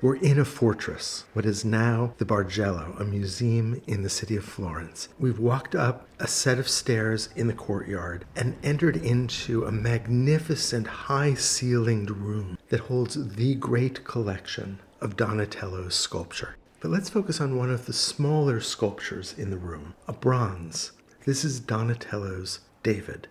We're in a fortress, what is now the Bargello, a museum in the city of Florence. We've walked up a set of stairs in the courtyard and entered into a magnificent high-ceilinged room that holds the great collection of Donatello's sculpture. But let's focus on one of the smaller sculptures in the room, a bronze. This is Donatello's David.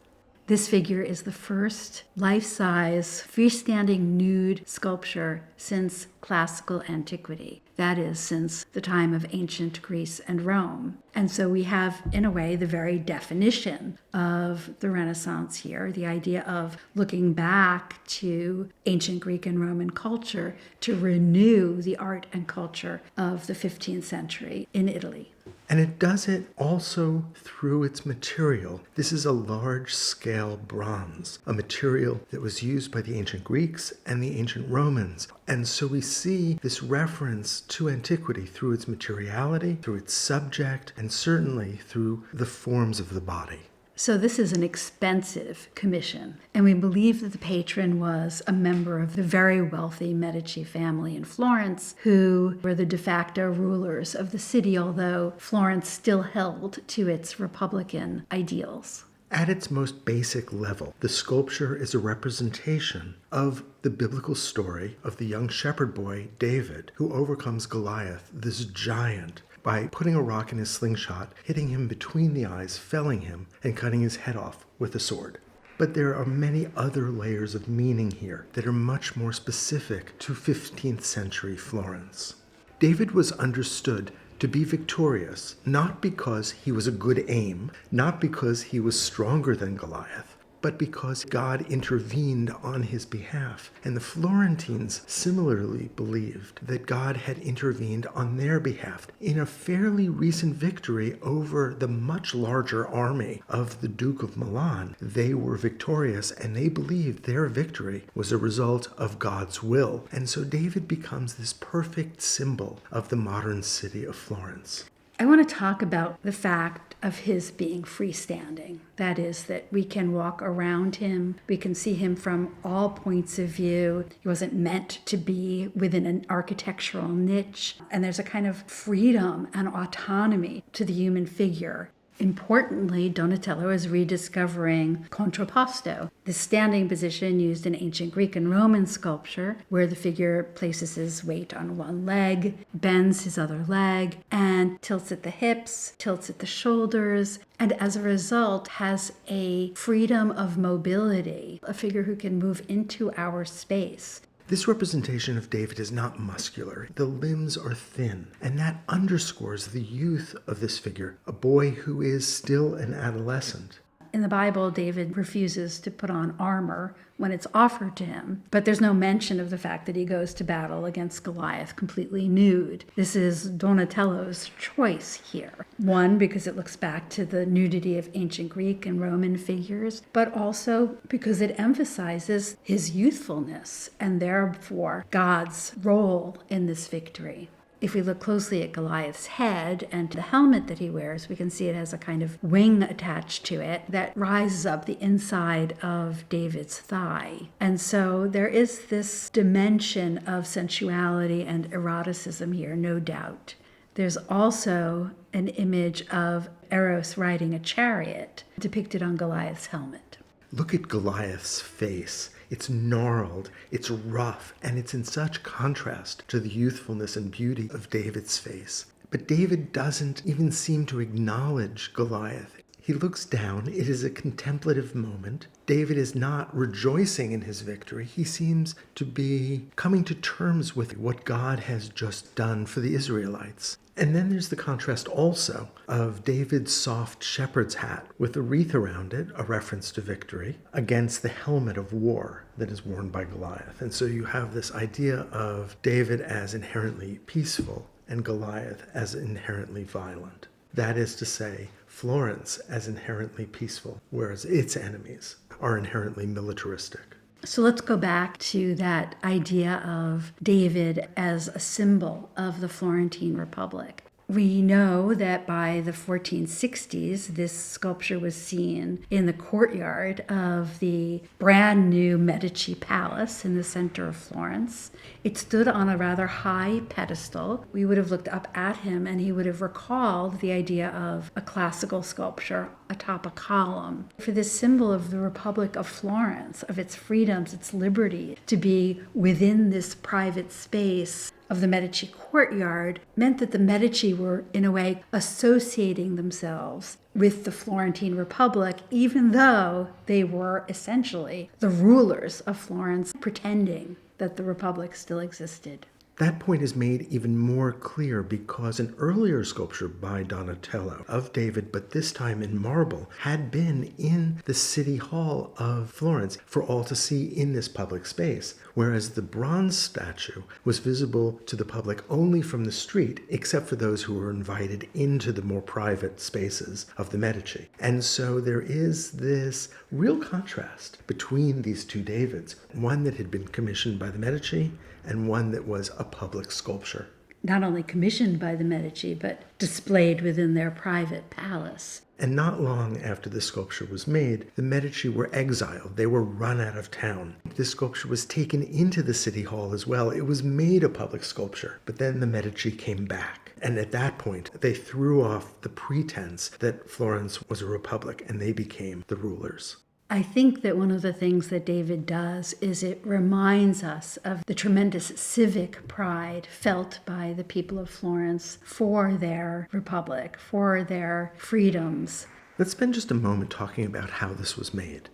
This figure is the first life-size, freestanding nude sculpture since classical antiquity. That is, since the time of ancient Greece and Rome. And so we have, in a way, the very definition of the Renaissance here, the idea of looking back to ancient Greek and Roman culture to renew the art and culture of the 15th century in Italy. And it does it also through its material. This is a large-scale bronze, a material that was used by the ancient Greeks and the ancient Romans. And so we see this reference to antiquity through its materiality, through its subject, and certainly through the forms of the body. So this is an expensive commission, and we believe that the patron was a member of the very wealthy Medici family in Florence, who were the de facto rulers of the city, although Florence still held to its Republican ideals. At its most basic level, the sculpture is a representation of the biblical story of the young shepherd boy, David, who overcomes Goliath, this giant, by putting a rock in his slingshot, hitting him between the eyes, felling him, and cutting his head off with a sword. But there are many other layers of meaning here that are much more specific to 15th century Florence. David was understood to be victorious, not because he was a good aim, not because he was stronger than Goliath, but because God intervened on his behalf. And the Florentines similarly believed that God had intervened on their behalf. In a fairly recent victory over the much larger army of the Duke of Milan, they were victorious, and they believed their victory was a result of God's will. And so David becomes this perfect symbol of the modern city of Florence. I want to talk about the fact of his being freestanding. That is, that we can walk around him, we can see him from all points of view. He wasn't meant to be within an architectural niche, and there's a kind of freedom and autonomy to the human figure. Importantly, Donatello is rediscovering contrapposto, the standing position used in ancient Greek and Roman sculpture, where the figure places his weight on one leg, bends his other leg, and tilts at the hips, tilts at the shoulders, and as a result has a freedom of mobility, a figure who can move into our space. This representation of David is not muscular. The limbs are thin, and that underscores the youth of this figure, a boy who is still an adolescent. In the Bible, David refuses to put on armor when it's offered to him, but there's no mention of the fact that he goes to battle against Goliath completely nude. This is Donatello's choice here. One, because it looks back to the nudity of ancient Greek and Roman figures, but also because it emphasizes his youthfulness and therefore God's role in this victory. If we look closely at Goliath's head and the helmet that he wears, we can see it has a kind of wing attached to it that rises up the inside of David's thigh. And so there is this dimension of sensuality and eroticism here, no doubt. There's also an image of Eros riding a chariot depicted on Goliath's helmet. Look at Goliath's face. It's gnarled, it's rough, and it's in such contrast to the youthfulness and beauty of David's face. But David doesn't even seem to acknowledge Goliath. He looks down. It is a contemplative moment. David is not rejoicing in his victory. He seems to be coming to terms with what God has just done for the Israelites. And then there's the contrast also of David's soft shepherd's hat with a wreath around it, a reference to victory, against the helmet of war that is worn by Goliath. And so you have this idea of David as inherently peaceful and Goliath as inherently violent. That is to say, Florence as inherently peaceful, whereas its enemies are inherently militaristic. So let's go back to that idea of David as a symbol of the Florentine Republic. We know that by the 1460s, this sculpture was seen in the courtyard of the brand new Medici Palace in the center of Florence. It stood on a rather high pedestal. We would have looked up at him and he would have recalled the idea of a classical sculpture atop a column. For this symbol of the Republic of Florence, of its freedoms, its liberty, to be within this private space of the Medici courtyard meant that the Medici were, in a way, associating themselves with the Florentine Republic, even though they were essentially the rulers of Florence, pretending that the Republic still existed. That point is made even more clear because an earlier sculpture by Donatello of David, but this time in marble, had been in the city hall of Florence for all to see in this public space, whereas the bronze statue was visible to the public only from the street, except for those who were invited into the more private spaces of the Medici. And so there is this real contrast between these two Davids, one that had been commissioned by the Medici and one that was a public sculpture. Not only commissioned by the Medici, but displayed within their private palace. And not long after the sculpture was made, the Medici were exiled. They were run out of town. This sculpture was taken into the city hall as well. It was made a public sculpture. But then the Medici came back. And at that point, they threw off the pretense that Florence was a republic, and they became the rulers. I think that one of the things that David does is it reminds us of the tremendous civic pride felt by the people of Florence for their republic, for their freedoms. Let's spend just a moment talking about how this was made.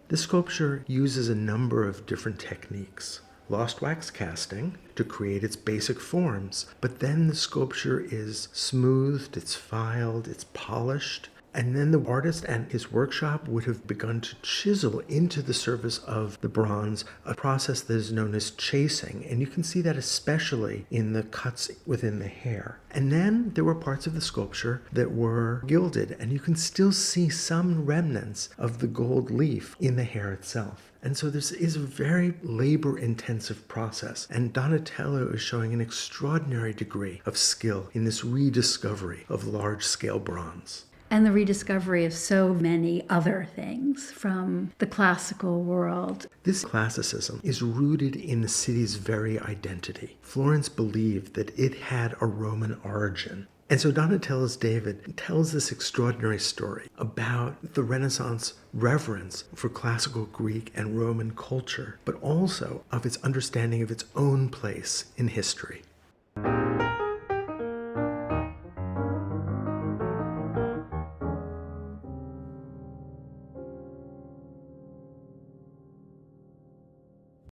This sculpture uses a number of different techniques. Lost wax casting to create its basic forms, but then the sculpture is smoothed, it's filed, it's polished. And then the artist and his workshop would have begun to chisel into the surface of the bronze a process that is known as chasing. And you can see that especially in the cuts within the hair. And then there were parts of the sculpture that were gilded, and you can still see some remnants of the gold leaf in the hair itself. And so this is a very labor-intensive process, and Donatello is showing an extraordinary degree of skill in this rediscovery of large-scale bronze. And the rediscovery of so many other things from the classical world. This classicism is rooted in the city's very identity. Florence believed that it had a Roman origin. And so Donatello's David tells this extraordinary story about the Renaissance reverence for classical Greek and Roman culture, but also of its understanding of its own place in history.